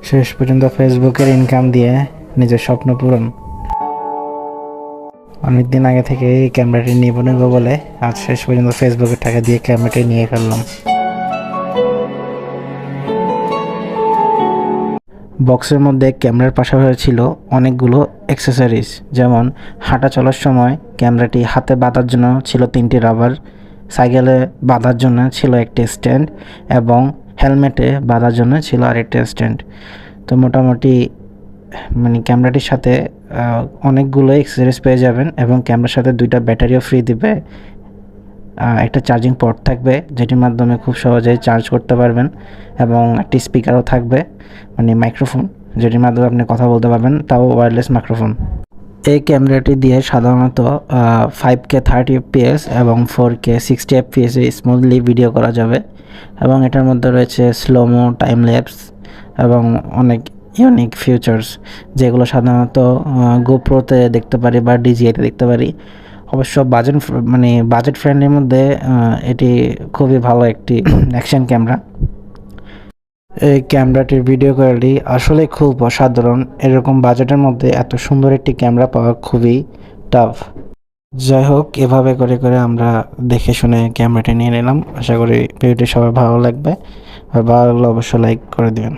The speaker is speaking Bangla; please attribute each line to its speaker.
Speaker 1: শেষ পর্যন্ত ফেসবুকের ইনকাম দিয়ে নিজের স্বপ্ন পূরণ। অনেকদিন আগে থেকে এই ক্যামেরাটি নিব বলে আজ শেষ পর্যন্ত ফেসবুকের টাকা দিয়ে ক্যামেরাটি নিয়ে ফেললাম। বক্সের মধ্যে ক্যামেরার পাশাপাশি ছিল অনেকগুলো অ্যাক্সেসরিজ, যেমন হাঁটা চলার সময় ক্যামেরাটি হাতে বাঁধার জন্য ছিল 3টি রাবার, সাইকেলে বাঁধার জন্য ছিল একটি স্ট্যান্ড এবং হেলমেটে বাঁধার জন্য ছিল আরেকটি স্ট্যান্ড। তো মোটামুটি ক্যামেরাটির সাথে অনেকগুলো অ্যাক্সেসরিজ পেয়ে যাবেন এবং ক্যামেরার সাথে 2টা ব্যাটারিও ফ্রি দিবে। একটা চার্জিং পোর্ট থাকবে যেটির মাধ্যমে খুব সহজেই চার্জ করতে পারবেন এবং একটি স্পিকারও থাকবে, মাইক্রোফোন, যেটির মাধ্যমে আপনি কথা বলতে পারবেন, তাও ওয়্যারলেস মাইক্রোফোন। এই ক্যামেরাটি দিয়ে সাধারণত 5K 30 fps এবং 4K 60 fps স্মুথলি ভিডিও করা যাবে এবং এটার মধ্যে রয়েছে স্লোমো, টাইম ল্যাপস এবং অনেক ইউনিক ফিচার্স, যেগুলো সাধারণত গোপ্রোতে দেখতে পারি বা ডিজিআইতে দেখতে পারি। অবশ্য বাজেট ফ্রেন্ডলির মধ্যে এটি খুবই ভালো একটি অ্যাকশন ক্যামেরা। এই ক্যামেরাটির ভিডিও কোয়ালিটি আসলে খুব অসাধারণ। এরকম বাজেটের মধ্যে এত সুন্দর একটি ক্যামেরা পাওয়া খুবই টাফ। যাই হোক, এভাবে করে করে আমরা দেখে শুনে ক্যামেরাটি নিয়ে নিলাম। আশা করি ভিডিওটি সবার ভালো লাগবে, আর ভালো লাগলে অবশ্যই লাইক করে দিবেন।